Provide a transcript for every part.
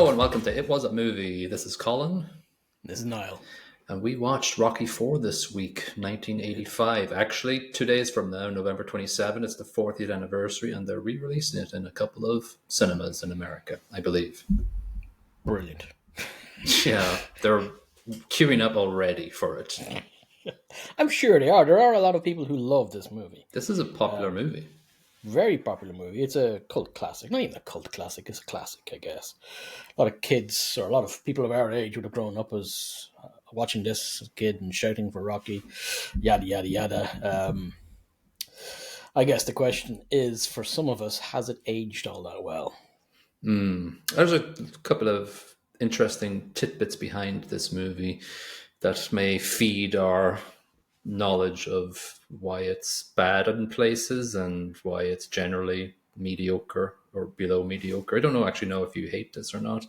Hello and welcome to It Was a Movie. This is Colin, This is Niall. and we watched Rocky 4 this week, 1985. Actually, 2 days from now, November 27, it's the 40th anniversary, and they're re-releasing it in a couple of cinemas in America, I believe. Brilliant. Yeah, they're queuing up already for it. I'm sure they are. There are a lot of people who love this movie. This is a popular movie. Very popular movie. It's a cult classic. Not even a cult classic. It's a classic, I guess. A lot of kids or a lot of people of our age would have grown up as watching this as a kid and shouting for Rocky, yada yada yada. I guess the question is, for some of us, has it aged all that well? There's a couple of interesting tidbits behind this movie that may feed our knowledge of why it's bad in places and why it's generally mediocre or below mediocre. I don't actually know if you hate this or not.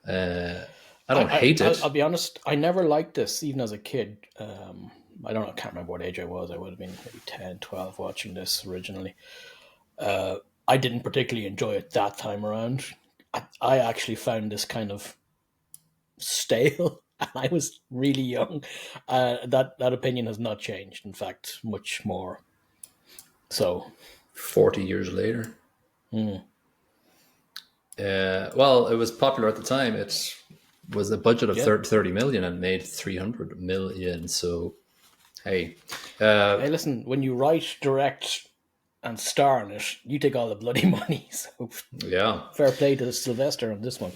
I don't hate it. I'll be honest. I never liked this, even as a kid. I don't know. I can't remember what age I was. I would have been maybe 10, 12 watching this originally. I didn't particularly enjoy it that time around. I actually found this kind of stale. And I was really young. That opinion has not changed. In fact, much more. So, 40 years later. Well, it was popular at the time. It was a budget of 30 million and made 300 million. So, hey. Hey, listen, when you write, direct, and star in it, you take all the bloody money. So, yeah. Fair play to Sylvester on this one.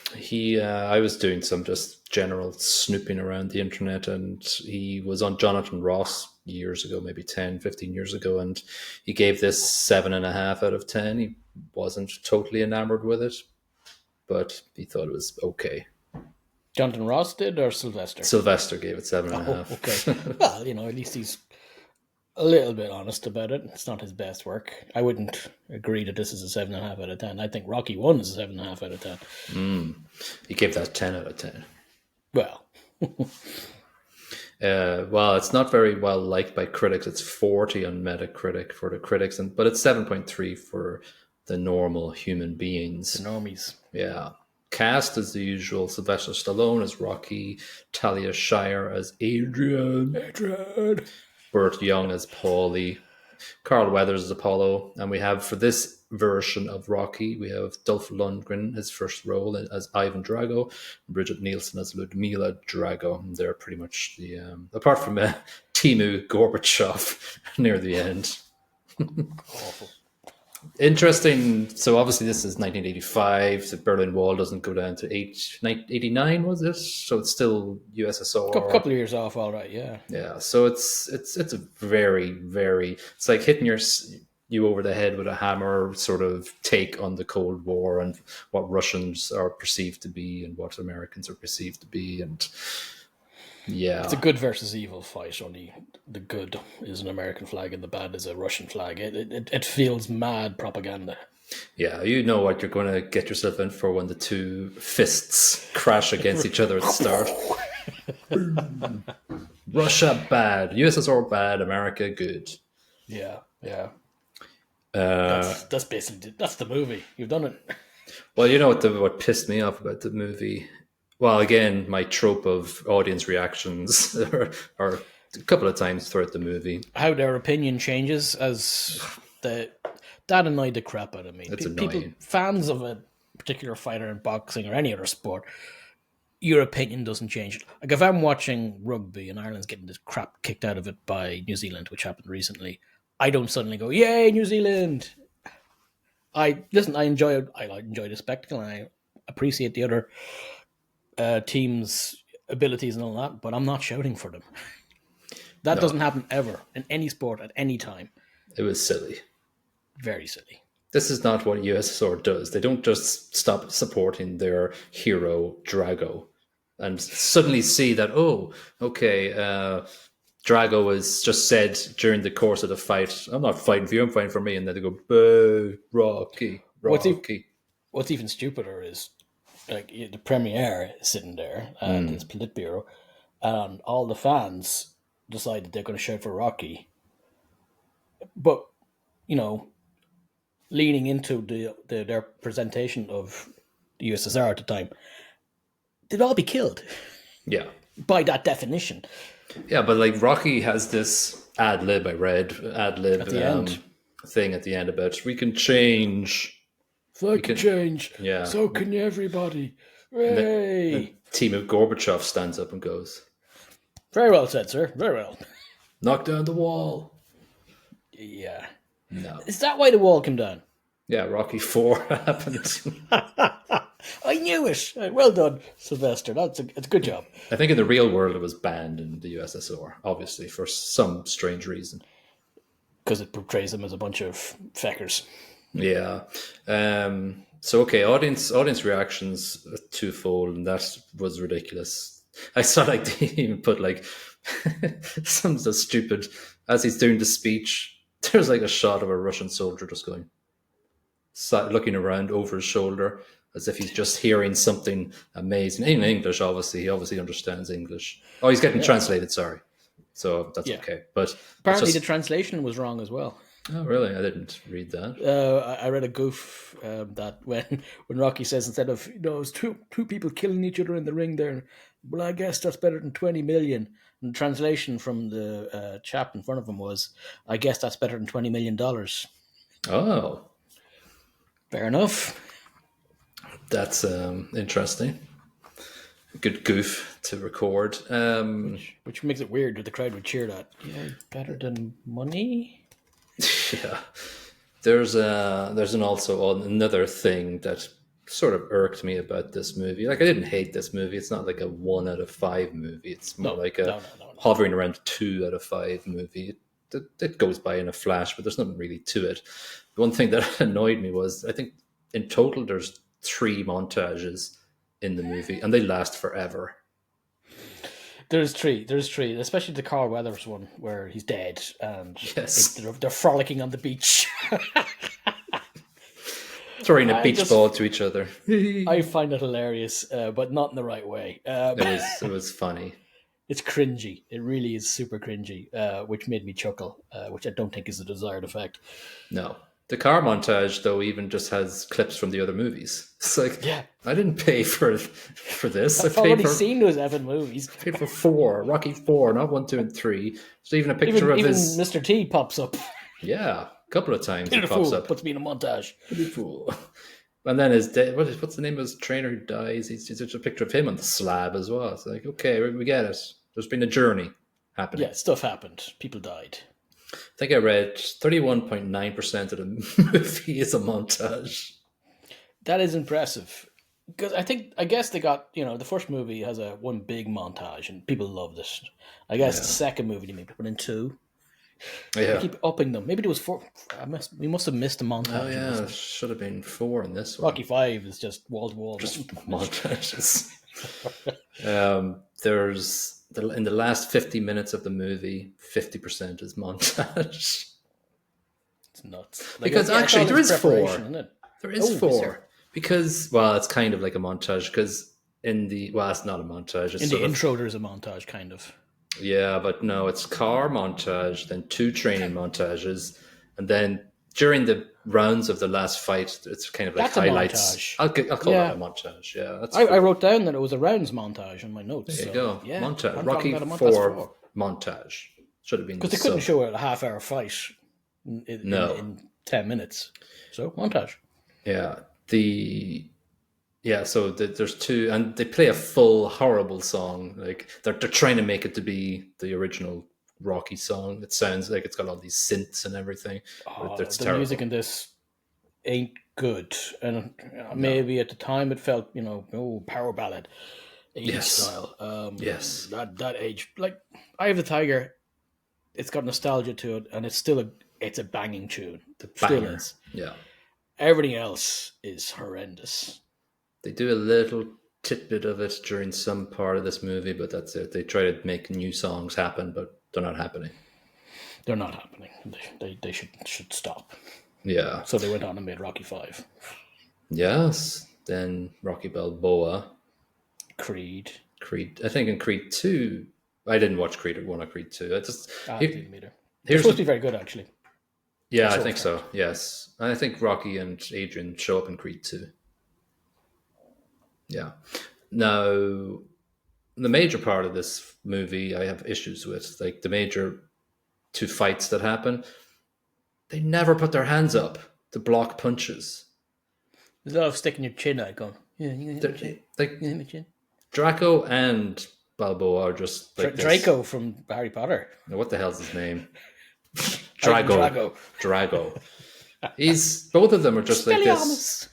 I was doing some just general snooping around the internet, and he was on Jonathan Ross years ago, maybe 10, 15 years ago, and he gave this 7.5 out of 10. He wasn't totally enamored with it, but he thought it was okay. Jonathan Ross did, or Sylvester? Sylvester gave it 7.5. Okay. Well, at least he's a little bit honest about it. It's not his best work. I wouldn't agree that this is a 7.5 out of 10. I think Rocky 1 is a 7.5 out of 10. He gave that 10 out of 10. Well. Well, it's not very well liked by critics. It's 40 on Metacritic for the critics, but it's 7.3 for the normal human beings. The normies. Yeah. Cast as the usual: Sylvester Stallone as Rocky, Talia Shire as Adrian, Burt Young as Paulie, Carl Weathers as Apollo, and we have, for this version of Rocky, we have Dolph Lundgren, his first role, as Ivan Drago, and Bridget Nielsen as Ludmila Drago. And they're pretty much the, apart from Timu Gorbachev near the end. Awful. Interesting. So obviously this is 1985. The Berlin Wall doesn't go down to 89, was it? So it's still USSR. A couple of years off, all right, yeah. Yeah. So it's a very, very, it's like hitting you over the head with a hammer sort of take on the Cold War and what Russians are perceived to be and what Americans are perceived to be. And yeah, it's a good versus evil fight. Only the good is an American flag and the bad is a Russian flag. It feels mad propaganda. Yeah, you know what you're going to get yourself in for when the two fists crash against each other at the start. Russia bad, USSR bad, America good. Yeah. That's basically that's the movie. You've done it. Well, you know what pissed me off about the movie? Well, again, my trope of audience reactions are a couple of times throughout the movie. How their opinion changes as that annoyed the crap out of me. It's People, annoying. Fans of a particular fighter in boxing or any other sport, your opinion doesn't change. Like if I'm watching rugby and Ireland's getting this crap kicked out of it by New Zealand, which happened recently, I don't suddenly go, "Yay, New Zealand!" I enjoy it. I enjoy the spectacle, and I appreciate the other team's abilities and all that, but I'm not shouting for them. That doesn't happen ever in any sport at any time. It was silly. Very silly. This is not what USSR does. They don't just stop supporting their hero, Drago, and suddenly see that, oh, okay, Drago was just said during the course of the fight, I'm not fighting for you, I'm fighting for me. And then they go, boo, Rocky. What's even stupider is like the Premier is sitting there and his Politburo, and all the fans decided they're going to shout for Rocky. But, leaning into their presentation of the USSR at the time, they'd all be killed Yeah. by that definition. Yeah, but like Rocky has this ad lib I read, ad lib At the end. thing at the end about we can change. If I can change, Yeah. so can everybody. And Hooray! team of Gorbachev stands up and goes, Very well said, sir. Very well. knock down the wall. Yeah. No. Is that why the wall came down? Yeah, Rocky 4 happened. I knew it. Well done, Sylvester. It's a good job. I think in the real world it was banned in the USSR, obviously, for some strange reason. Because it portrays them as a bunch of feckers. Yeah. So okay, audience reactions twofold, and that was ridiculous. I saw like they even put like some so stupid as he's doing the speech. There's like a shot of a Russian soldier just going, looking around over his shoulder as if he's just hearing something amazing in English. Obviously, he obviously understands English. Oh, he's getting translated. Sorry, so that's okay. But apparently, the translation was wrong as well. Oh, really? I didn't read that. I read a goof that when Rocky says instead of it's two people killing each other in the ring there, well, I guess that's better than 20 million. And the translation from the chap in front of him was, I guess that's better than $20 million. Oh, fair enough. That's interesting. A good goof to record. Which makes it weird that the crowd would cheer that. Yeah, better than money. Yeah, there's another thing that sort of irked me about this movie. Like I didn't hate this movie. It's not like a 1 out of 5 movie. It's more hovering around 2 out of 5 movie. It goes by in a flash, but there's nothing really to it. The one thing that annoyed me was I think in total there's 3 montages in the movie, and they last forever. There's three, especially the Carl Weathers one where he's dead and yes. they're frolicking on the beach. Throwing a beach ball to each other. I find it hilarious, but not in the right way. It was funny. It's cringy. It really is super cringy, which made me chuckle, which I don't think is the desired effect. No. The car montage, though, even just has clips from the other movies. It's like, I didn't pay for this. I've already seen those Evan movies. I paid for 4, Rocky 4, not 1, 2, and 3. There's even a picture of his... Mr. T pops up. Yeah, a couple of times he pops up. Puts me in a montage. Beautiful. And then his what's the name of his trainer who dies? He's just a picture of him on the slab as well. It's like, okay, we get it. There's been a journey happening. Yeah, stuff happened. People died. I think I read 31.9% of the movie is a montage. That is impressive. Because I guess they got, the first movie has one big montage and people love this. I guess the second movie they maybe put in 2. Yeah. They keep upping them. Maybe there was 4. We must have missed a montage. Oh yeah, it should have been 4 in this one. Rocky 5 is just wall to wall. Just montages. There's in the last 50 minutes of the movie, 50% is montage. It's nuts. Because actually, there is 4. There is 4. Is because, it's kind of like a montage. Because it's not a montage. It's in the intro, there's a montage, kind of. Yeah, but no, it's car montage, then 2 training montages, and then during the rounds of the last fight, it's kind of like that's highlights. I'll call that a montage. Yeah, I wrote down that it was a rounds montage in my notes. There you go. Yeah, montage. Rocky 4 montage should have been because they couldn't show a half-hour fight in 10 minutes. So montage. Yeah. So there's 2, and they play a full horrible song. Like they're trying to make it to be the original Rocky song. It sounds like it's got all these synths and everything. The terrible. Music in this ain't good, and maybe at the time it felt power ballad, 80s style. Yes, that age. Like Eye of the Tiger, it's got nostalgia to it, and it's a banging tune. Still is. Yeah. Everything else is horrendous. They do a little tidbit of it during some part of this movie, but that's it. They try to make new songs happen, but they're not happening. They're not happening. They should stop. Yeah. So they went on and made Rocky 5. Yes. Then Rocky Balboa. Creed. I think in Creed 2, I didn't watch Creed 1 or Creed 2. I didn't either. It's supposed to be very good, actually. Yeah, I think so. Yes. I think Rocky and Adrian show up in Creed 2. Yeah. Now, the major part of this movie I have issues with, like the major two fights that happen, they never put their hands up to block punches. There's a lot of sticking your chin out going, yeah, you gonna hit my chin? Like You gonna hit my chin? Draco and Balboa are just like this. Draco from Harry Potter. Now, what the hell's his name? Ivan Drago. Drago. He's both of them are just like this.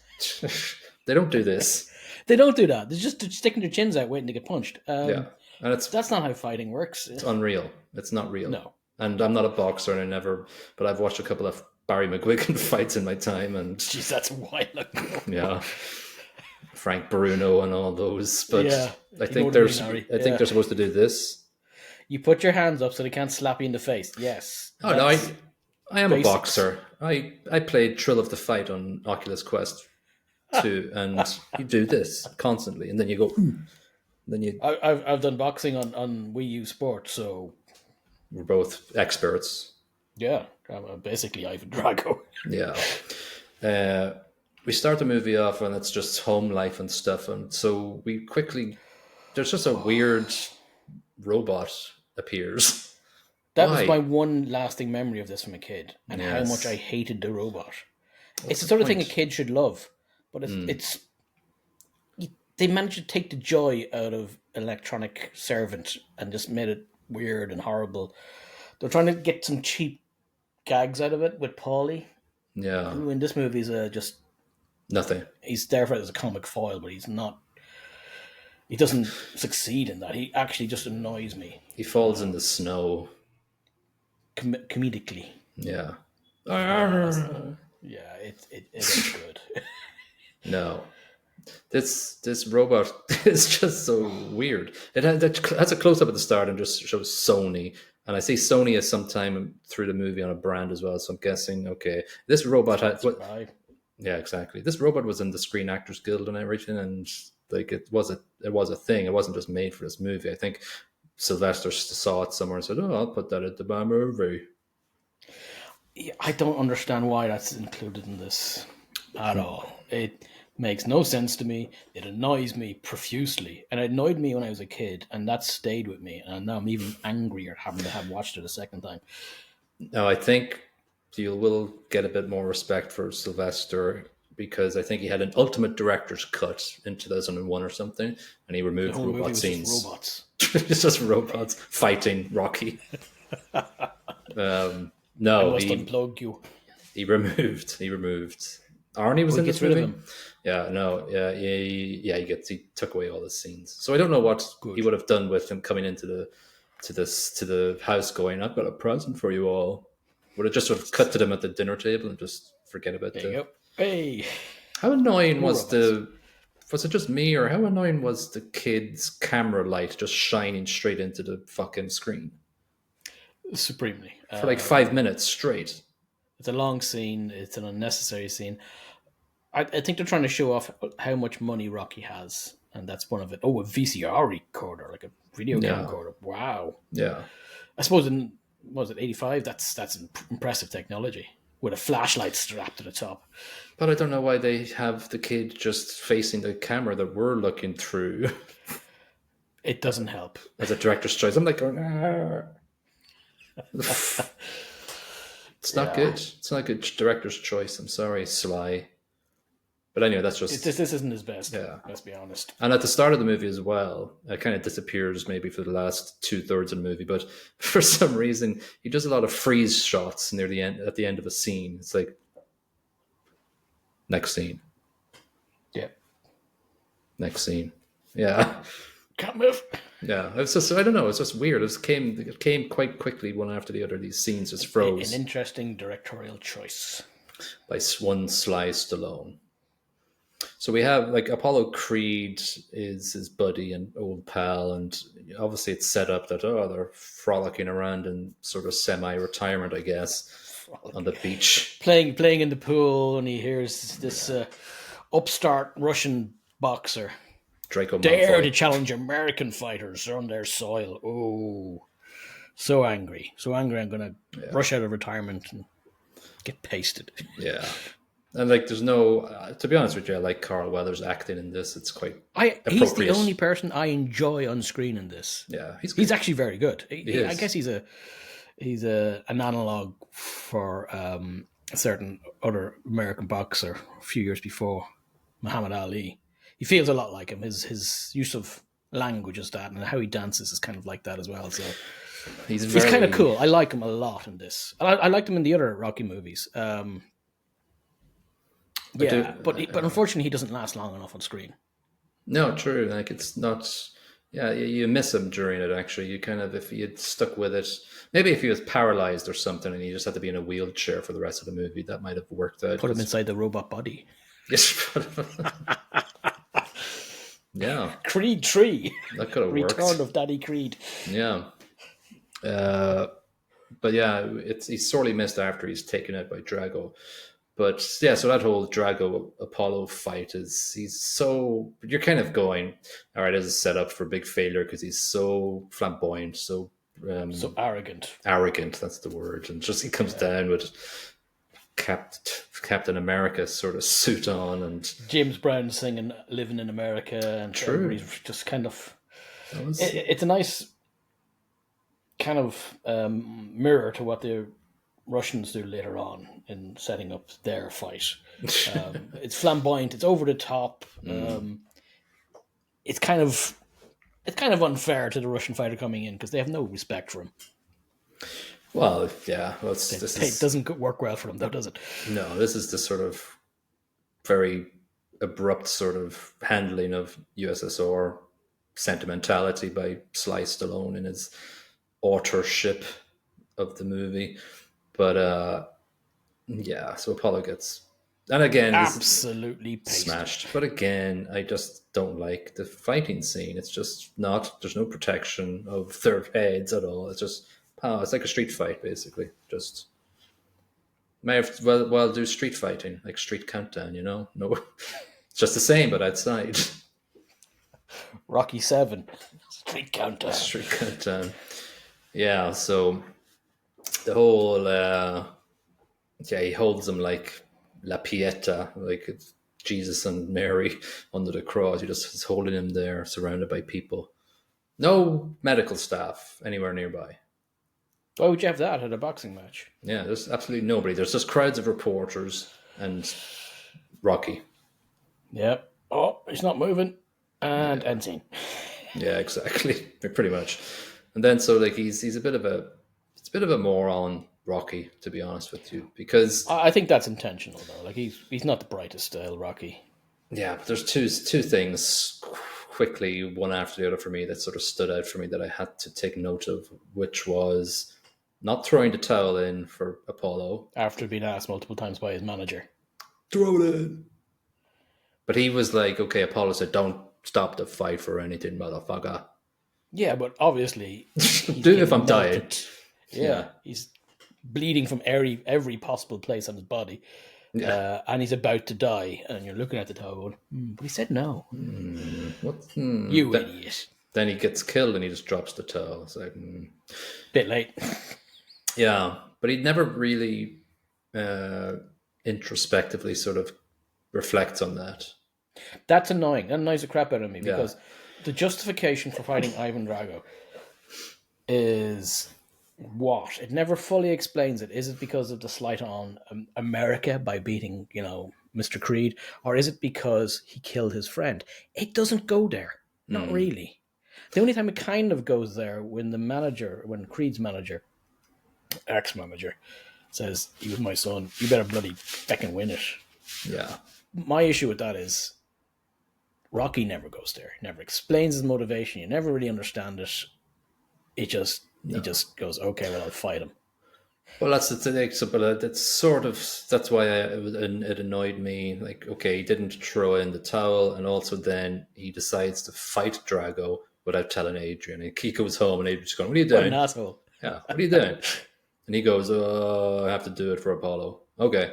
They don't do this. They don't do that. They're just sticking their chins out waiting to get punched. Yeah. And that's not how fighting works. It's unreal. It's not real. No. And I'm not a boxer, and but I've watched a couple of Barry McGuigan fights in my time, and jeez, that's a while ago. Yeah, Frank Bruno and all those. But yeah, I think they're supposed to do this. You put your hands up so they can't slap you in the face. Yes. Oh no, I am basics. A boxer. I played Thrill of the Fight on Oculus Quest 2, and you do this constantly, and then you go. Then you. I've done boxing on Wii U Sport, so we're both experts. Yeah, I'm basically Ivan Drago. Yeah. We start the movie off, and it's just home life and stuff, and so we quickly. There's just a weird robot appears. That was my one lasting memory of this from a kid, and how much I hated the robot. It's the sort of thing a kid should love, but it's they managed to take the joy out of electronic servant and just made it weird and horrible. They're trying to get some cheap gags out of it with Paulie. Yeah. Who in this movie is just nothing. He's there for it as a comic foil, but he's not. He doesn't succeed in that. He actually just annoys me. He falls in the snow. Comedically. Yeah. Yeah, it is good. No. This robot is just so weird. It has a close-up at the start and just shows Sony. And I see Sony as sometime through the movie on a brand as well. So I'm guessing, okay, this robot yeah, exactly. This robot was in the Screen Actors Guild and everything, and like it was a thing. It wasn't just made for this movie. I think Sylvester saw it somewhere and said, "Oh, I'll put that at my movie." Yeah, I don't understand why that's included in this at all. It makes no sense to me. It annoys me profusely, and it annoyed me when I was a kid, and that stayed with me. And now I'm even angrier having to have watched it a second time. No, I think you will get a bit more respect for Sylvester because I think he had an ultimate director's cut in 2001 or something, and he removed robot scenes. It's just robots fighting Rocky. No, I must unplug you. He removed. Arnie was in this movie. Yeah, no, he took away all the scenes. So I don't know what he would have done with him coming into the house, going, "I've got a present for you all." Would have just sort of cut to them at the dinner table and just forget about it. Hey, how annoying was it just me, or how annoying was the kid's camera light just shining straight into the fucking screen? Supremely. For like 5 minutes straight. It's a long scene. It's an unnecessary scene. I think they're trying to show off how much money Rocky has, and that's one of it. Oh, a VCR recorder, like a video game recorder. Wow. Yeah. I suppose was it 85? That's impressive technology with a flashlight strapped to the top. But I don't know why they have the kid just facing the camera that we're looking through. It doesn't help. As a director's choice, I'm like going, It's not good. It's not a good director's choice. I'm sorry, Sly. But anyway, that's just... This isn't his best, let's be honest. And at the start of the movie as well, it kind of disappears maybe for the last 2/3 of the movie, but for some reason, he does a lot of freeze shots near the end, at the end of a scene. It's like, next scene. Yeah. Next scene. Yeah. Can't move. Yeah, it's just, I don't know, it's just weird. It came quite quickly, one after the other. These scenes just froze. An interesting directorial choice. By one Sly Stallone. So we have, like, Apollo Creed is his buddy and old pal, and obviously it's set up that, they're frolicking around in sort of semi-retirement, I guess, on the beach. Playing in the pool, and he hears this upstart Russian boxer Draco dare to challenge American fighters on their soil. Oh, so angry. I'm going to rush out of retirement and get pasted. Yeah. And like, there's no. To be honest with you, I like Carl Weathers acting in this. It's quite He's the appropriate. only person I enjoy on screen in this. Yeah, he's He's actually very good. is. I guess he's an analog for a certain other American boxer a few years before, Muhammad Ali. He feels a lot like him. His use of language is that, and how he dances is kind of like that as well. So He's kind of cool. I like him a lot in this. I liked him in the other Rocky movies. But unfortunately, he doesn't last long enough on screen. No, true. Like, it's not. Yeah, you miss him during it. Actually, you kind of, if he had stuck with it, maybe if he was paralyzed or something, and he just had to be in a wheelchair for the rest of the movie, that might have worked out. Put him inside the robot body. Yes. Yeah. Creed 3. That could have worked. Return of Daddy Creed. Yeah. But yeah, he's sorely missed after he's taken out by Drago. But yeah, so that whole Drago Apollo fight he's so, you're kind of going, all right, this is set up for big failure because he's so flamboyant, so arrogant. Arrogant, that's the word. And just he comes down with Captain America sort of suit on, and James Brown singing "Living in America," and true, just kind of. It's a nice kind of mirror to what the Russians do later on in setting up their fight. It's flamboyant. It's over the top. It's kind of unfair to the Russian fighter coming in because they have no respect for him. Well, yeah. Well, it doesn't work well for them, though, does it? No, this is the sort of very abrupt sort of handling of USSR sentimentality by Sly Stallone in his authorship of the movie. But yeah, so Apollo gets, and again, absolutely smashed. But again, I just don't like the fighting scene. It's just not. There's no protection of their heads at all. It's just. Oh, it's like a street fight, basically. Just may have well do street fighting, like Street Countdown. No, it's just the same, but outside. Rocky 7, Street Countdown. Street Countdown. Yeah, so the whole he holds him like La Pieta, like it's Jesus and Mary under the cross. He just is holding him there, surrounded by people. No medical staff anywhere nearby. Why would you have that at a boxing match? Yeah, there's absolutely nobody. There's just crowds of reporters and Rocky. Yep. Oh, he's not moving. And end scene. Yeah, exactly. Pretty much. And then so like he's a bit of a moron, Rocky, to be honest with you, because I think that's intentional though. Like he's not the brightest style, Rocky. Yeah, but there's two things quickly, one after the other for me that sort of stood out for me that I had to take note of, which was not throwing the towel in for Apollo. After being asked multiple times by his manager. Throw it in. But he was like, okay, Apollo said, don't stop the fight for anything, motherfucker. Yeah, but obviously... Do it if I'm dying. Yeah, he's bleeding from every possible place on his body. Yeah. And he's about to die. And you're looking at the towel going, but he said no. You idiot. Then he gets killed and he just drops the towel. It's like... Bit late. Yeah, but he never really introspectively sort of reflects on that. That's annoying. That annoys the crap out of me because the justification for fighting Ivan Drago is what? It never fully explains it. Is it because of the slight on America by beating, Mr. Creed? Or is it because he killed his friend? It doesn't go there. Not really. The only time it kind of goes there when Creed's manager, ex-manager, says, he was my son, you better bloody fucking win it. Yeah. My issue with that is Rocky never goes there. Never explains his motivation. You never really understand it. He just goes, okay, well, I'll fight him. Well, that's the thing. But that's why it annoyed me. Like, okay, he didn't throw in the towel, and also then he decides to fight Drago without telling Adrian. And he goes home, and Adrian's going, "What are you doing?" What an asshole! Yeah, what are you doing? And he goes, "Oh, I have to do it for Apollo." Okay.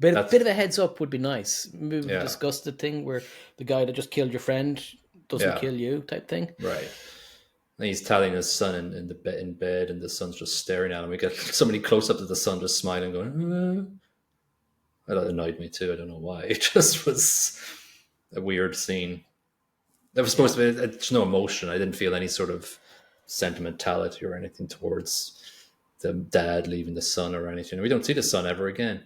Bit of a heads up would be nice. Maybe discuss the thing where the guy that just killed your friend doesn't kill you, type thing. Right. And he's telling his son in bed, and the son's just staring at him. We get somebody close up to the son, just smiling, going, That annoyed me too. I don't know why. It just was a weird scene. There was supposed to be there's no emotion. I didn't feel any sort of sentimentality or anything towards the dad leaving the son or anything. We don't see the son ever again.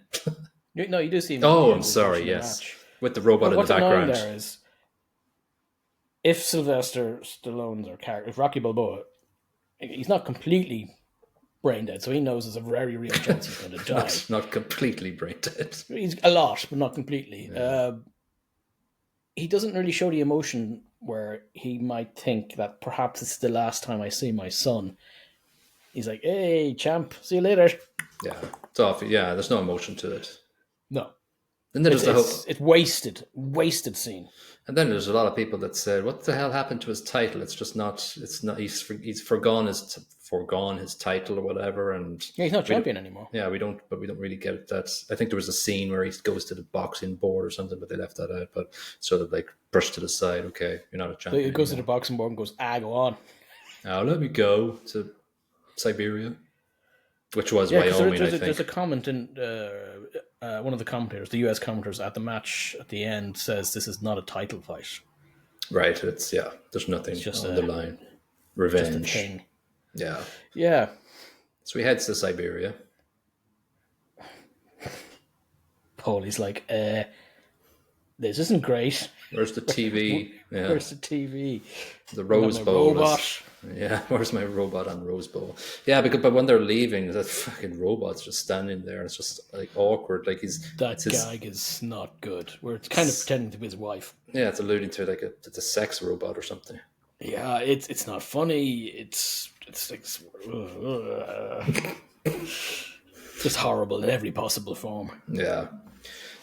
No, you do see him. Oh, I'm sorry. Yes, with the robot in the What's annoying background. there is if Sylvester Stallone's or character, if Rocky Balboa, he's not completely brain dead, so he knows there's a very real chance he's going to die. Not completely brain dead. He's a lot, but not completely. Yeah. He doesn't really show the emotion where he might think that perhaps it's the last time I see my son. He's like, "Hey, champ, see you later." Yeah, it's off. Yeah, there's no emotion to it. No. And then it's wasted scene. And then there's a lot of people that said, "What the hell happened to his title? It's just not. It's not. He's forgone his title or whatever." And yeah, he's not champion anymore. Yeah, we don't really get that. I think there was a scene where he goes to the boxing board or something, but they left that out. But sort of like brushed to the side. Okay, you're not a champion. So he goes to the boxing board and goes, go on. Now let me go to Siberia, which was Wyoming. I think there's a comment in one of the commentators, the US commentators at the match at the end says this is not a title fight. Right. There's nothing just on the line. Revenge. Just a thing. Yeah. Yeah. So he heads to Siberia. Paulie's like, this isn't great. Where's the TV? Yeah. Where's the TV? The Rose Bowl. Yeah, where's my robot on Rose Bowl? Yeah, but when they're leaving, that fucking robot's just standing there. It's just like awkward. Like that gag is not good. Where it's kind of pretending to be his wife. Yeah, it's alluding to like it's a sex robot or something. Yeah, it's not funny. It's like just horrible in every possible form. Yeah.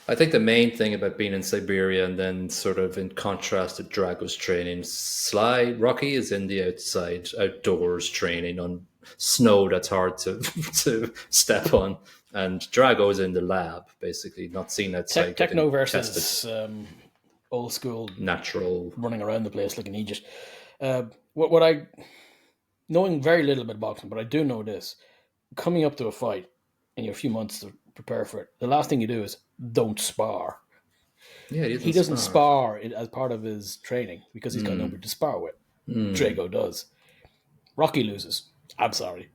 I think the main thing about being in Siberia and then sort of in contrast to Drago's training, Rocky is in the outdoors training on snow that's hard to step on, and Drago is in the lab, basically, not seen outside. Techno versus old school, natural, running around the place like an Aegis. What I, knowing very little about boxing, but I do know this, coming up to a fight and you have a few months to prepare for it, the last thing you do is don't spar. Yeah, he doesn't spar as part of his training because he's got nobody to spar with. Drago does. Rocky loses. I'm sorry.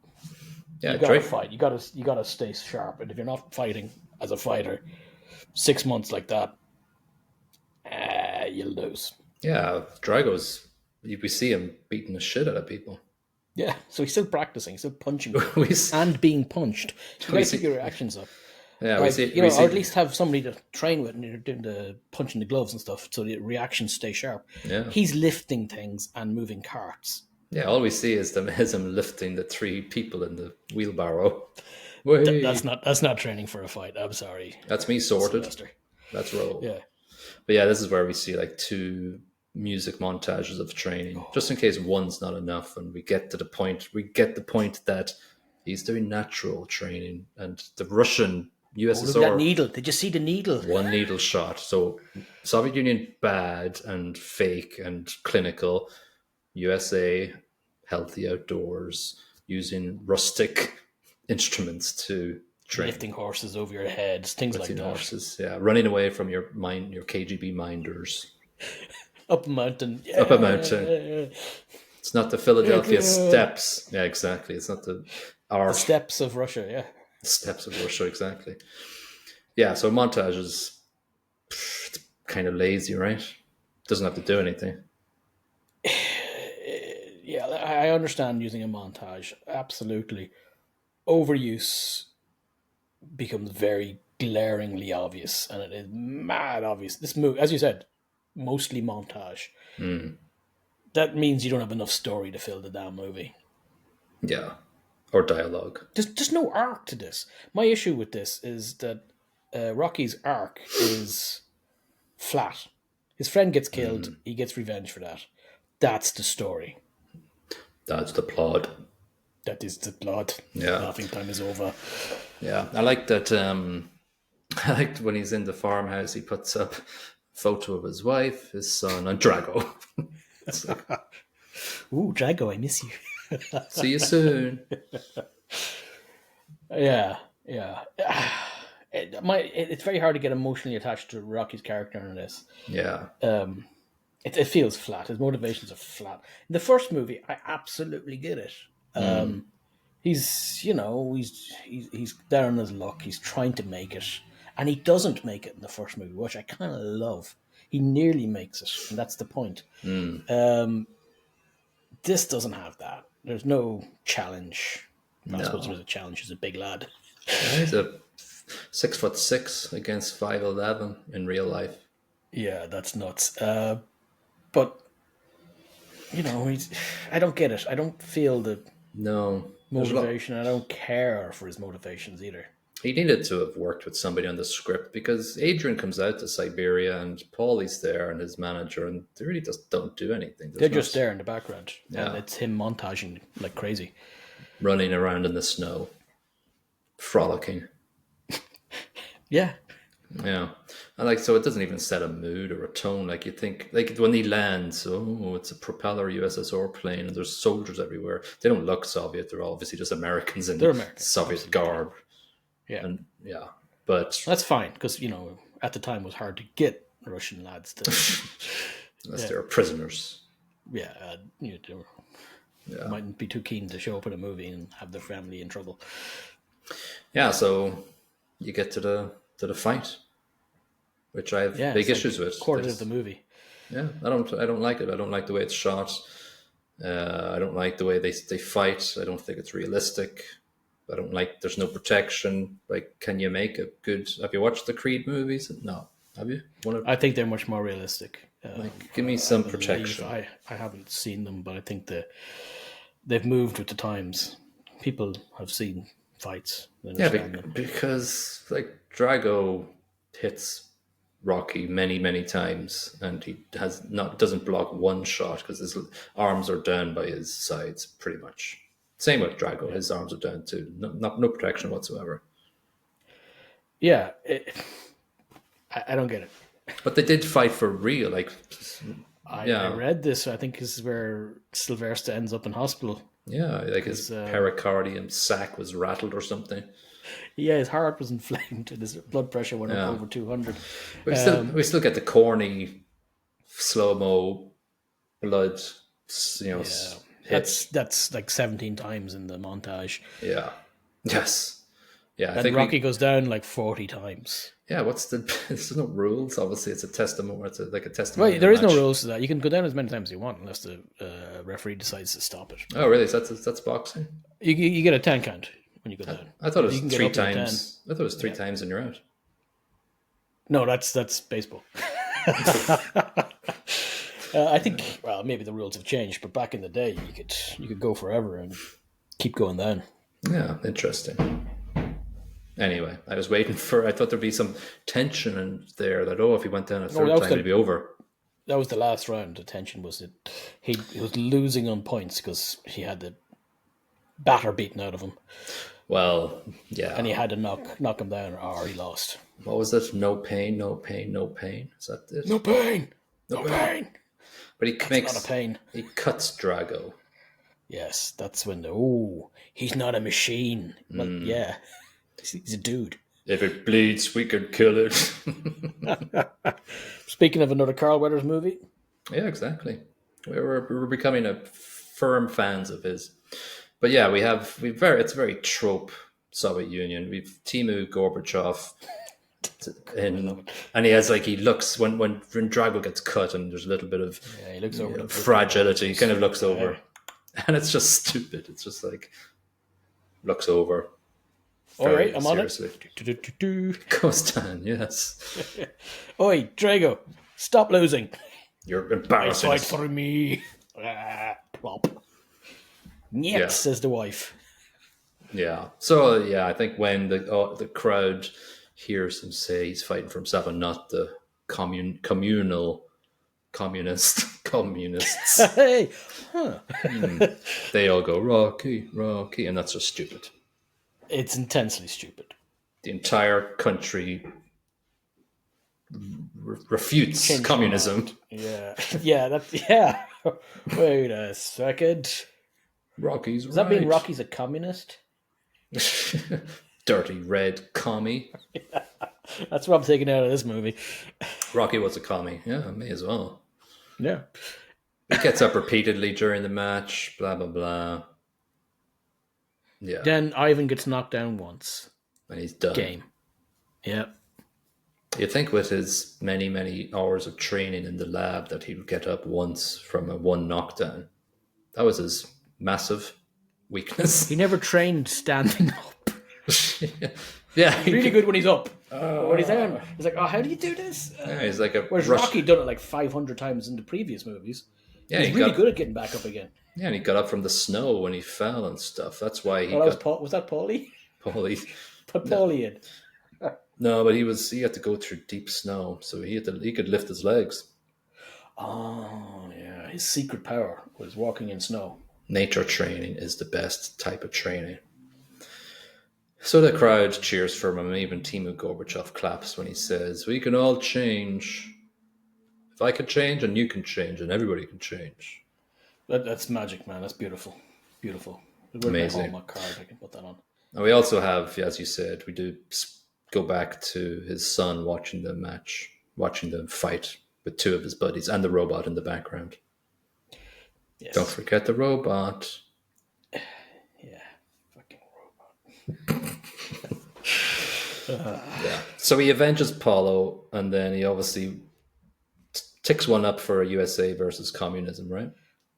Yeah, you gotta fight. You gotta stay sharp. And if you're not fighting as a fighter, 6 months like that, you'll lose. Yeah, Drago's. We see him beating the shit out of people. Yeah, so he's still practicing, still punching and being punched. You gotta keep your reactions up. Yeah, or at least have somebody to train with, and you're doing the punching the gloves and stuff, so the reactions stay sharp. Yeah, he's lifting things and moving carts. Yeah, all we see is him lifting the 3 people in the wheelbarrow. That's not training for a fight. I'm sorry. That's me sorted. Sylvester. That's roll. Yeah, but yeah, this is where we see like 2 music montages of training, just in case one's not enough, and we get the point that he's doing natural training, and the Russian USSR. Look at that needle. Did you see the needle? One needle shot. So Soviet Union, bad and fake and clinical. USA, healthy outdoors, using rustic instruments to train. Lifting horses over your heads, things like that. Horses, yeah. Running away from your KGB minders. Up a mountain. Yeah. Up a mountain. It's not the Philadelphia steps. Yeah, exactly. It's not the steps of Russia, yeah. Steps of Russia, exactly. Yeah, so montage is it's kind of lazy, right? Doesn't have to do anything. Yeah, I understand using a montage. Absolutely. Overuse becomes very glaringly obvious, and it is mad obvious. This movie, as you said, mostly montage. That means you don't have enough story to fill the damn movie. Yeah. Or dialogue. There's no arc to this. My issue with this is that Rocky's arc is flat. His friend gets killed. He gets revenge for that. That's the story. That's the plot. That is the plot. Yeah. Laughing time is over. Yeah. I like that. I liked when he's in the farmhouse, he puts up a photo of his wife, his son, and Drago. Like, ooh, Drago, I miss you. See you soon. Yeah. It's very hard to get emotionally attached to Rocky's character in this. Yeah. It feels flat. His motivations are flat. In the first movie, I absolutely get it. He's he's down on his luck. He's trying to make it, and he doesn't make it in the first movie, which I kind of love. He nearly makes it, and that's the point. This doesn't have that. There's no challenge. I suppose there's a challenge. He's a big lad. He's a 6'6" against 5'11" in real life. Yeah, that's nuts. But I don't get it. I don't feel the motivation. I don't care for his motivations either. He needed to have worked with somebody on the script because Adrian comes out to Siberia and Paulie's there and his manager, and they really just don't do anything. They're just there in the background. Yeah. And it's him montaging like crazy. Running around in the snow. Frolicking. Yeah. Yeah. And so it doesn't even set a mood or a tone. Like you think, like when he lands, it's a propeller USSR plane and there's soldiers everywhere. They don't look Soviet. They're obviously just Americans in Soviet garb. Yeah. And but that's fine because, at the time it was hard to get Russian lads to. Unless they were prisoners. Yeah. They mightn't be too keen to show up in a movie and have their family in trouble. Yeah. So you get to the fight, which I have big issues with. Quarter of the movie. Yeah, I don't like it. I don't like the way it's shot. I don't like the way they fight. I don't think it's realistic. I don't like. There's no protection. Like, can you make a good? Have you watched the Creed movies? No, have you? I think they're much more realistic. Give me some protection. I haven't seen them, but I think they've moved with the times. People have seen fights. Yeah, because like Drago hits Rocky many, many times, and he doesn't block one shot because his arms are down by his sides, pretty much. Same with Drago, his arms are down too. No protection whatsoever. Yeah, I don't get it. But they did fight for real. Like, I read this. I think this is where Sylvester ends up in hospital. Yeah, like his pericardium sac was rattled or something. Yeah, his heart was inflamed and his blood pressure went up over 200. We still get the corny slow-mo blood, hits. That's like 17 times in the montage. Yeah. Yes. Yeah, I think Rocky goes down like 40 times. Yeah, there's no rules. Obviously, it's a testimony. It's like a testimony. Right, there is no rules to that. You can go down as many times as you want, unless the referee decides to stop it. Oh, really? That's boxing. You get a 10 count when you go down. I thought it was 3 times. I thought it was 3 times and you're out. No, that's baseball. I think maybe the rules have changed, but back in the day, you could go forever and keep going down. Yeah, interesting. Anyway, I was waiting I thought there'd be some tension in there that, if he went down a third time, it'd be over. That was the last round. The tension was that he was losing on points because he had the batter beaten out of him. Well, yeah. And he had to knock him down or he lost. What was it? No pain, no pain, no pain. Is that it? No pain, no pain. But he makes not a pain. He cuts Drago. Yes, that's when he's not a machine. Well, yeah. He's a dude. If it bleeds, we can kill it. Speaking of another Carl Weathers movie. Yeah, exactly. We're becoming firm fans of his. But yeah, it's very trope Soviet Union. We've Timu Gorbachev, and he has he looks when Drago gets cut and there's a little bit of he looks over fragility. He kind of looks over, and it's just stupid. It's just looks over. All right, I'm seriously. On it. Goes down, yes. Oi, Drago, stop losing. You're embarrassing. Fight for me. Plop. Niet, says the wife. Yeah. So I think when the crowd hears him say he's fighting for himself and not the communal communists, hey, they all go Rocky, Rocky, and that's just stupid. It's intensely stupid. The entire country refutes communism. Yeah. Wait a second. Does that mean Rocky's a communist? dirty red commie. That's what I'm taking out of this movie. Rocky was a commie. Yeah, me as well. Yeah. He gets up repeatedly during the match, blah, blah, blah. Yeah. Then Ivan gets knocked down once. And he's done. Game. Yeah. You'd think with his many, many hours of training in the lab that he would get up once from a one knockdown. That was his massive weakness. He never trained standing up. Yeah. He's really good when he's up. But when he's down, he's like, oh, how do you do this? Yeah, he's like a Whereas Rocky done it like 500 times in the previous movies. Yeah, he's really good at getting back up again. Yeah, and he got up from the snow when he fell and stuff. That's why he was that Paulie? Paulie. Put Paulie in. No, but he had to go through deep snow, so he could lift his legs. Oh, yeah. His secret power was walking in snow. Nature training is the best type of training. So the crowd cheers for him, and even Timu Gorbachev claps when he says, "We can all change. If I can change, and you can change, and everybody can change." That's magic, man. That's beautiful. Beautiful. Amazing. My Hallmark card. I can put that on. And we also have, as you said, we do go back to his son watching the match, watching the fight with two of his buddies, and the robot in the background. Yes. Don't forget the robot. Yeah, fucking robot. Yeah. So he avenges Paulo, and then he obviously ticks one up for USA versus communism, right?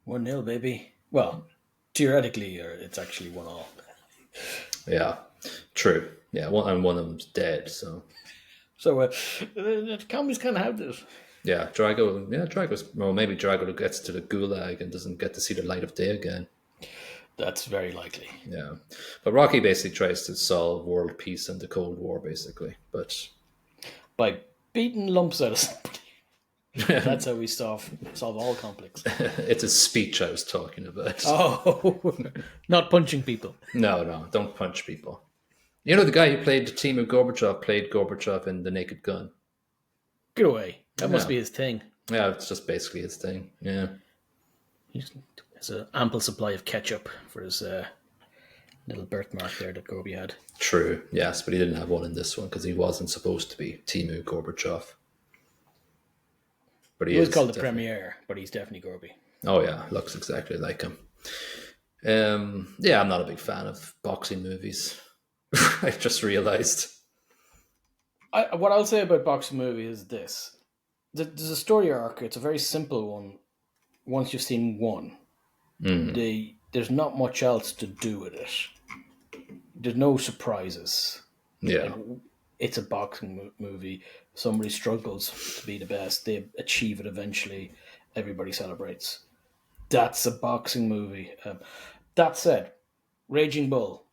1-0, baby. Well, theoretically, it's actually 1-1. Yeah, true. Yeah, one of them's dead. So the commies kind of have this. Yeah, Drago's. Well, maybe Drago gets to the gulag and doesn't get to see the light of day again. That's very likely. Yeah, but Rocky basically tries to solve world peace and the Cold War, basically. But by beating lumps out of somebody. That's how we solve all conflicts. It's a speech I was talking about. Oh, not punching people. No, don't punch people. You know the guy who played Timu Gorbachev played Gorbachev in The Naked Gun. Get away. That must be his thing. Yeah, it's just basically his thing. Yeah. He has an ample supply of ketchup for his little birthmark there that Gorby had. True, yes, but he didn't have one in this one because he wasn't supposed to be Timu Gorbachev. But he was called the Premier, but he's definitely Gorby. Oh yeah, looks exactly like him. Yeah, I'm not a big fan of boxing movies. I just realized. What I'll say about boxing movies is this. There's a story arc. It's a very simple one. Once you've seen one, there's not much else to do with it. There's no surprises. Yeah. Like, it's a boxing movie. Somebody struggles to be the best. They achieve it eventually. Everybody celebrates. That's a boxing movie. That said, Raging Bull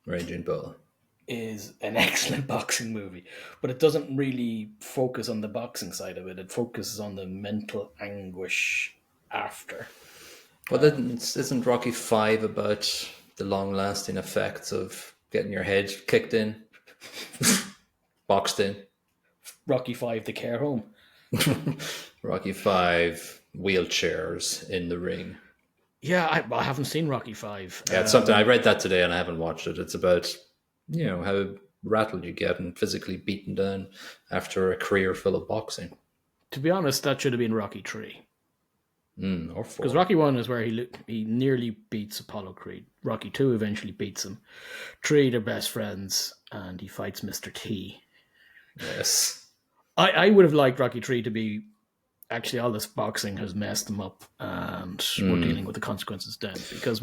is an excellent boxing movie, but it doesn't really focus on the boxing side of it. It focuses on the mental anguish after. Well, isn't Rocky 5 about the long-lasting effects of getting your head kicked in, boxed in? Rocky 5, the care home. Rocky 5, wheelchairs in the ring. Yeah, I haven't seen Rocky 5. Yeah, it's something, I read that today and I haven't watched it. It's about, how rattled you get and physically beaten down after a career full of boxing. To be honest, that should have been Rocky 3. Or 4. Because Rocky 1 is where he nearly beats Apollo Creed. Rocky 2 eventually beats him. 3, they're best friends, and he fights Mr. T. Yes. I would have liked Rocky 3 to be, actually all this boxing has messed him up, and we're dealing with the consequences then, because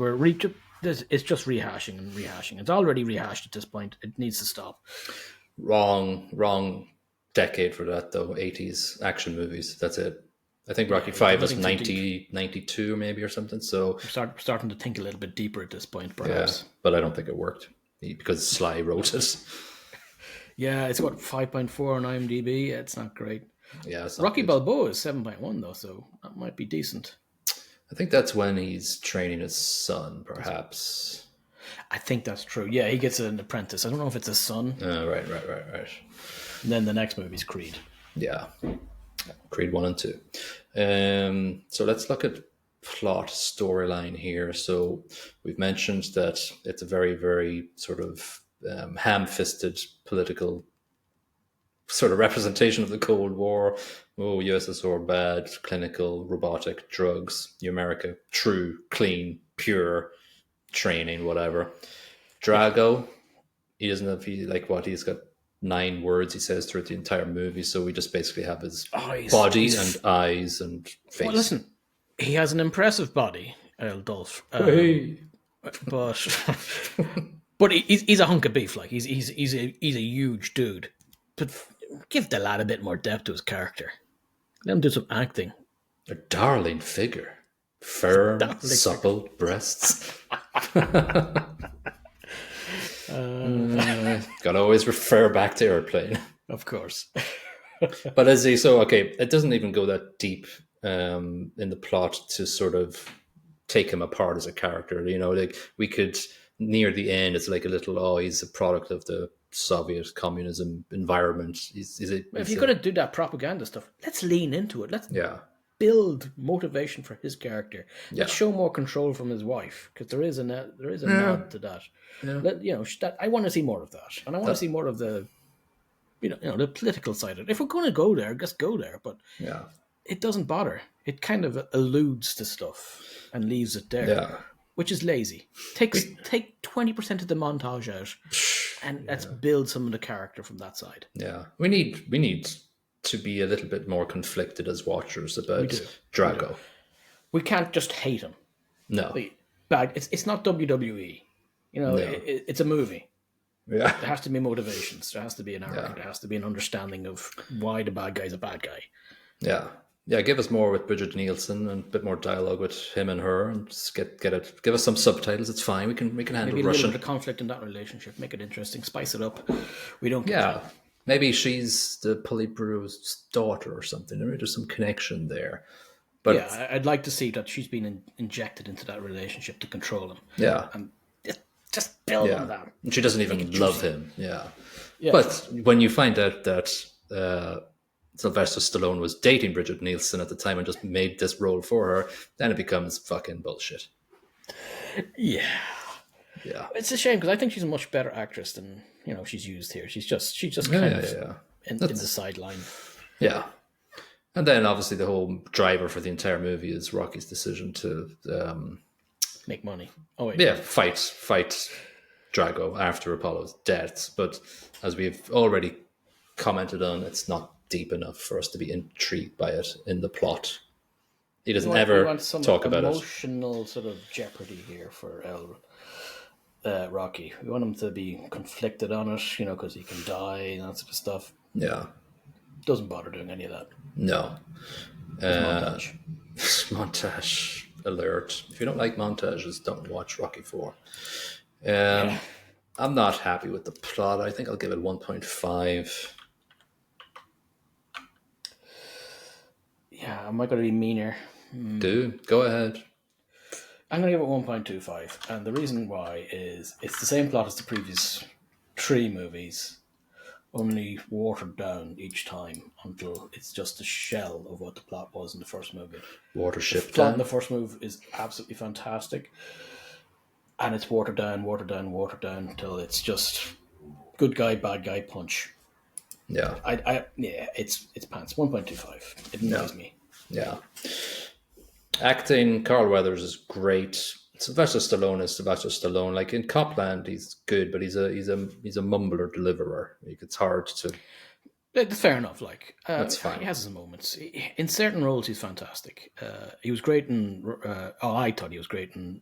it's just rehashing and rehashing. It's already rehashed at this point. It needs to stop. Wrong decade for that, though. 80s action movies. That's it. I think Rocky 5 was 92 maybe or something. So I'm starting to think a little bit deeper at this point, perhaps. Yeah, but I don't think it worked because Sly wrote it. Yeah, it's got 5.4 on IMDb. It's not great. Yeah, it's Rocky Balboa is 7.1 though, so that might be decent. I think that's when he's training his son, perhaps. I think that's true. Yeah, he gets an apprentice. I don't know if it's his son. Right. And then the next movie's Creed. Yeah. Creed 1 and 2. So let's look at plot storyline here. So we've mentioned that it's a very, very sort of ham-fisted political sort of representation of the Cold War. Oh, USSR bad, clinical, robotic, drugs. America, true, clean, pure, training, whatever. Drago, he doesn't have, he's got 9 words he says throughout the entire movie, so we just basically have his body and eyes and face. Well, listen, he has an impressive body, Dolph. Hey. But he's a hunk of beef. Like he's a huge dude. But give the lad a bit more depth to his character. Let him do some acting. A darling figure, firm, supple breasts. Gotta always refer back to Airplane, of course. But is he so okay? It doesn't even go that deep in the plot to sort of take him apart as a character. Like we could near the end, it's like a little he's a product of the Soviet communism environment. If you're going to do that propaganda stuff, let's lean into it. Let's build motivation for his character. Let's show more control from his wife, because there is a nod to that. Yeah. I want to see more of that, and I want to see more of the, the political side of it. If we're going to go there, let's go there. But it doesn't bother. It kind of alludes to stuff and leaves it there, which is lazy. Take 20% of the montage out, and let's build some of the character from that side. Yeah, we need to be a little bit more conflicted as watchers about Drago. We can't just hate him. No, it's not WWE. It's a movie. Yeah, there has to be motivations. There has to be an arc. There has to be an understanding of why the bad guy's a bad guy. Yeah, give us more with Bridget Nielsen and a bit more dialogue with him and her, and just get it. Give us some subtitles. It's fine. We can handle maybe a Russian. Little bit of conflict in that relationship. Make it interesting. Spice it up. We don't. Maybe she's the Politburo's daughter or something. Maybe there's some connection there. But I'd like to see that she's been injected into that relationship to control him. Yeah, and just build on that. And she doesn't even love him. Yeah. But when you find out that Sylvester Stallone was dating Bridget Nielsen at the time and just made this role for her, then it becomes fucking bullshit. Yeah. It's a shame, because I think she's a much better actress than she's used here. She's just kind of in the sideline. Yeah. And then obviously the whole driver for the entire movie is Rocky's decision to make money. Oh wait. Yeah, fight Drago after Apollo's death. But as we've already commented on, it's not deep enough for us to be intrigued by it in the plot. He doesn't ever talk about it. Emotional sort of jeopardy here for Rocky. We want him to be conflicted on it, because he can die and that sort of stuff. Yeah. Doesn't bother doing any of that. No. Montage. Montage alert. If you don't like montages, don't watch Rocky 4. I'm not happy with the plot. I think I'll give it 1.5. Yeah, am I going to be meaner? Go ahead. I'm going to give it 1.25. And the reason why is it's the same plot as the previous 3 movies, only watered down each time until it's just a shell of what the plot was in the first movie. Watership the plot in the first movie is absolutely fantastic. And it's watered down until it's just good guy, bad guy, punch. Yeah. It's pants. 1.25. It annoys me. Yeah. Acting, Carl Weathers is great. Sylvester Stallone is Sylvester Stallone. Like in Copland, he's good, but he's a mumbler deliverer. Like, it's hard to. Fair enough. Like that's fine. He has his moments. In certain roles, he's fantastic. He was great in. I thought he was great in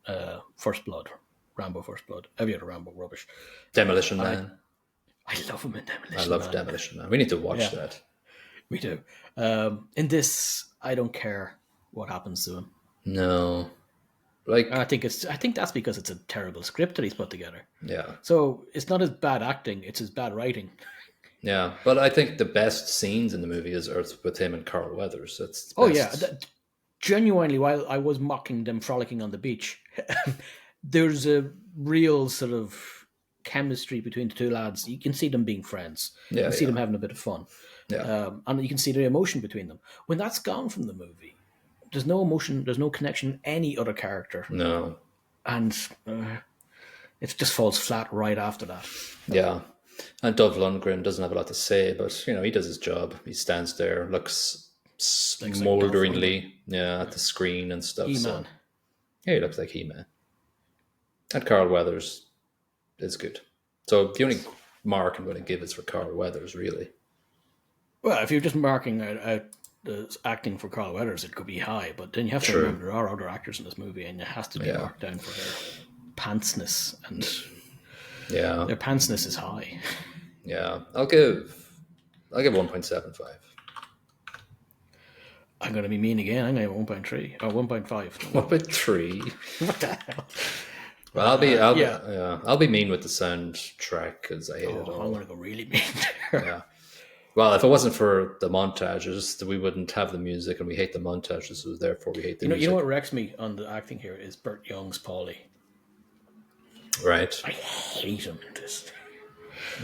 First Blood, Rambo First Blood. Every other Rambo rubbish. Demolition Man. I love him in Demolition Man. I love Demolition Man. We need to watch that. We do. In this, I don't care what happens to him. No. I think that's because it's a terrible script that he's put together. Yeah. So it's not his bad acting, it's his bad writing. Yeah, but I think the best scenes in the movie are with him and Carl Weathers. That's genuinely, while I was mocking them frolicking on the beach, there's a real sort of chemistry between the two lads. You can see them being friends. You can see them having a bit of fun. Yeah. And you can see the emotion between them. When that's gone from the movie, there's no emotion, there's no connection with any other character. No. And it just falls flat right after that. Yeah. And Dolph Lundgren doesn't have a lot to say, but he does his job. He stands there, looks Looks like Dolph Lundgren. smolderingly, at the screen and stuff. He-Man. So yeah, he looks like He-Man. And Carl Weathers is good. So the only mark I'm going to give is for Carl Weathers, really. Well, if you're just marking out the acting for Carl Weathers, it could be high, but then you have to True. remember there are other actors in this movie, and it has to be Yeah. marked down for their pantsness, and Yeah, their pantsness is high. yeah. I'll give 1.75. I'm going to be mean again. I'm going to give 1.3 or 1.5. 1.3. What the hell? Well, yeah. I'll be mean with the soundtrack because I hate it Oh, all. I'm going to go really mean there. Yeah. Well, if it wasn't for the montages, we wouldn't have the music, and we hate the montages, so therefore we hate the music. You know what wrecks me on the acting here is Burt Young's Paulie. Right. I hate him in this.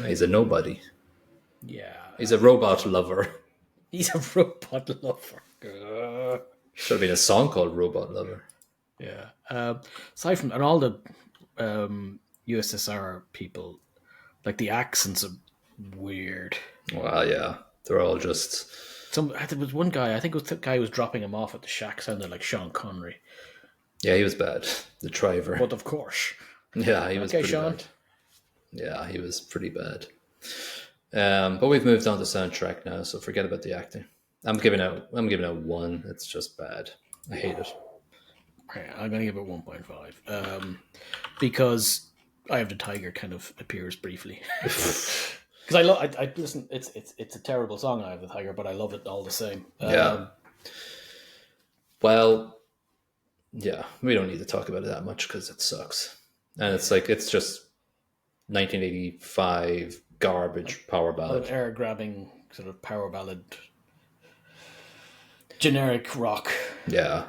He's a nobody. Yeah. He's a robot lover. He's a robot lover. Should have been a song called Robot Lover. Yeah. Aside from, and all the USSR people, like the accents are weird. Well, yeah. They're all just... There was one guy, I think it was the guy who was dropping him off at the shack, sounded like Sean Connery. Yeah, he was bad. The driver. But of course. Yeah, he was Okay, pretty Sean. bad. Yeah, he was pretty bad. But we've moved on to soundtrack now, so forget about the acting. I'm giving out 1. It's just bad. I hate it. Okay, I'm going to give it 1.5. Because Eye of the Tiger kind of appears briefly. Because I listen. It's a terrible song, Eye of the Tiger, but I love it all the same. Yeah. Well, yeah, we don't need to talk about it that much because it sucks. And it's just 1985 garbage power ballad. Air grabbing sort of power ballad, generic rock. Yeah.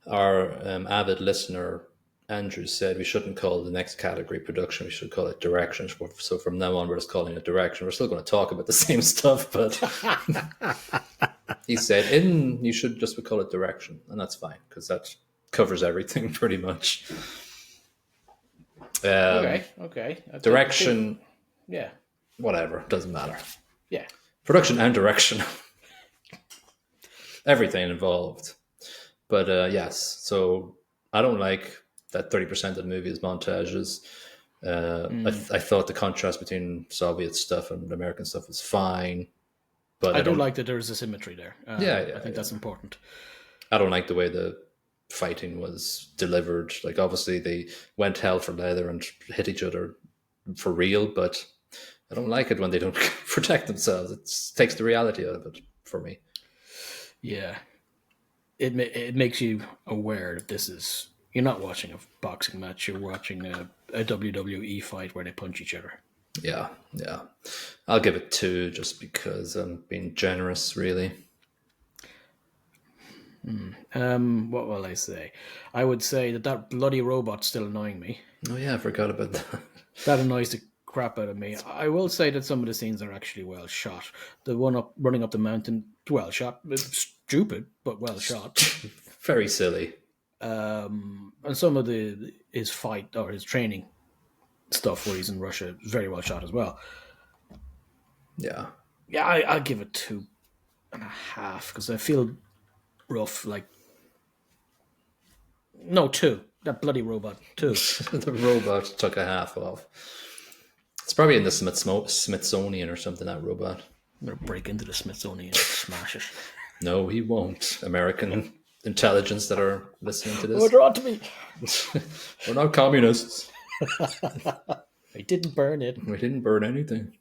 Our avid listener Andrew said we shouldn't call the next category production, we should call it direction. So from now on, we're just calling it direction. We're still going to talk about the same stuff, but he said you should just call it direction, and that's fine because that covers everything pretty much. Okay. Direction, yeah, whatever, doesn't matter. yeah. Production and direction, everything involved. But yes, so I don't like that 30% of the movie is montages. I thought the contrast between Soviet stuff and American stuff was fine. But I do like that there's a symmetry there. I think that's important. I don't like the way the fighting was delivered. Like, obviously, they went hell for leather and hit each other for real, but I don't like it when they don't protect themselves. It takes the reality out of it for me. Yeah. It makes you aware that you're not watching a boxing match, you're watching a WWE fight where they punch each other. Yeah. I'll give it 2 just because I'm being generous, really. What will I say? I would say that bloody robot's still annoying me. Oh yeah, I forgot about that. That annoys the crap out of me. I will say that some of the scenes are actually well shot. The one running up the mountain, well shot. It's stupid, but well shot. Very silly. And some of his fight or his training stuff where he's in Russia is very well shot as well. Yeah. Yeah, I'll give it 2.5 because I feel rough. Like, no, 2. That bloody robot, 2. The robot took a half off. It's probably in the Smithsonian or something, that robot. I'm going to break into the Smithsonian and smash it. No, he won't. American intelligence that are listening to this. Oh, there ought to be. We're not communists. I didn't burn it. We didn't burn anything.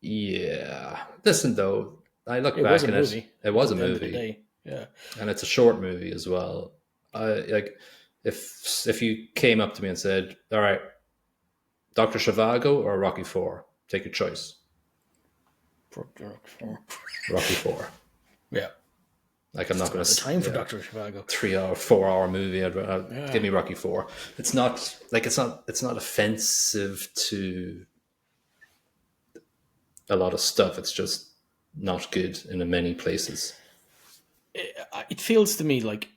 Yeah. Listen, though, I look back and it was a movie. Yeah. And it's a short movie as well. If you came up to me and said, all right, Dr. Zhivago or Rocky 4, take your choice. Rocky 4. Yeah. Like, I'm not going to... The time for Dr. Zhivago. 3-hour, 4-hour movie. Give me Rocky 4. It's not offensive to a lot of stuff. It's just not good in many places. It feels to me like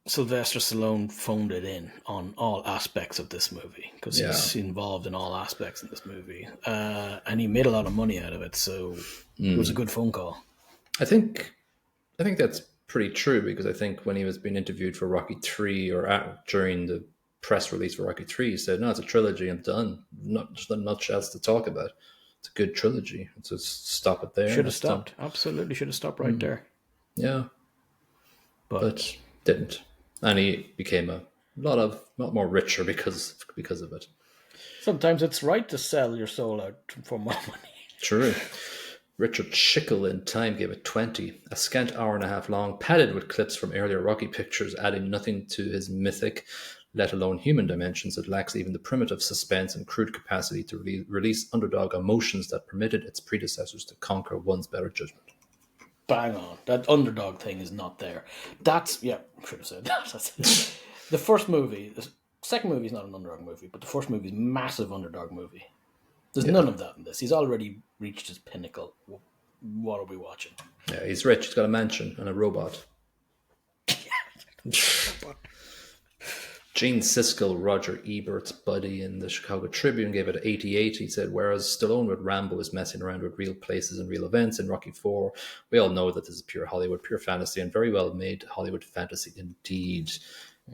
Sylvester Stallone phoned it in on all aspects of this movie because Yeah. he's involved in all aspects in this movie, and he made a lot of money out of it. So it was a good phone call. I think that's pretty true because I think when he was being interviewed for Rocky 3 or during the press release for Rocky 3, he said, "No, it's a trilogy. I'm done. Not just not much else to talk about. It's a good trilogy. Let's just stop it there." Should And have it's done. stopped. Absolutely should have stopped right there. Yeah, But but didn't, and he became a lot more richer because of it. sometimes it's right to sell your soul out for more money. True. Richard Schickel in Time gave it 20, a scant hour and a half long, padded with clips from earlier Rocky pictures, adding nothing to his mythic, let alone human dimensions. It lacks even the primitive suspense and crude capacity to release underdog emotions that permitted its predecessors to conquer one's better judgment. Bang on. That underdog thing is not there. That's, yeah, should have said that. The first movie, the second movie is not an underdog movie, but the first movie is a massive underdog movie. There's none of that in this. He's already reached his pinnacle. What are we watching? Yeah, he's rich. He's got a mansion and a robot. Gene Siskel, Roger Ebert's buddy in the Chicago Tribune, gave it 88. He said, whereas Stallone with Rambo is messing around with real places and real events in Rocky 4, we all know that this is pure Hollywood, pure fantasy, and very well made Hollywood fantasy indeed.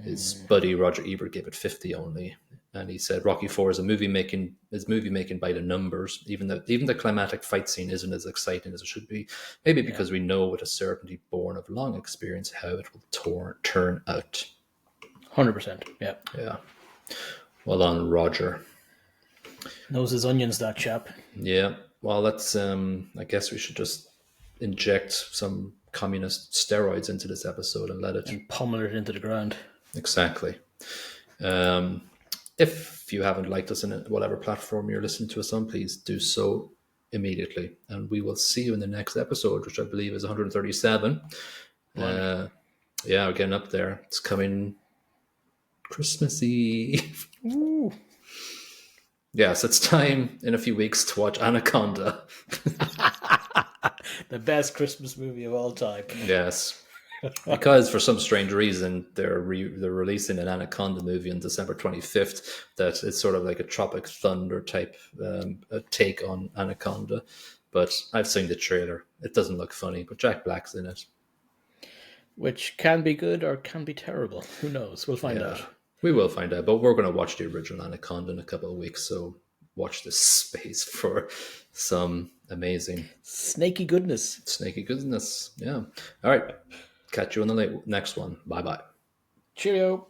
His buddy Roger Ebert gave it 50 only. And he said Rocky 4 is movie making by the numbers. Even the climatic fight scene isn't as exciting as it should be. Maybe because we know with a certainty born of long experience how it will turn out. 100%. Yeah. Yeah. Well done, Roger. Knows his onions, that chap. Yeah. Well, let's. I guess we should just inject some communist steroids into this episode and let it and pummel it into the ground. Exactly. If you haven't liked us in whatever platform you're listening to us on, please do so immediately, and we will see you in the next episode, which I believe is 137. Yeah, we're getting up there. It's coming Christmas Eve. Ooh. Yes, it's time in a few weeks to watch Anaconda. The best Christmas movie of all time. Yes. Because for some strange reason they're releasing an Anaconda movie on December 25th that is sort of like a Tropic Thunder type take on Anaconda. But I've seen the trailer. It doesn't look funny, but Jack Black's in it. Which can be good or can be terrible. Who knows? We'll find out. We will find out, but we're going to watch the original Anaconda in a couple of weeks, so watch this space for some amazing snaky goodness. Yeah. All right. Catch you on the next one. Bye-bye. Cheerio.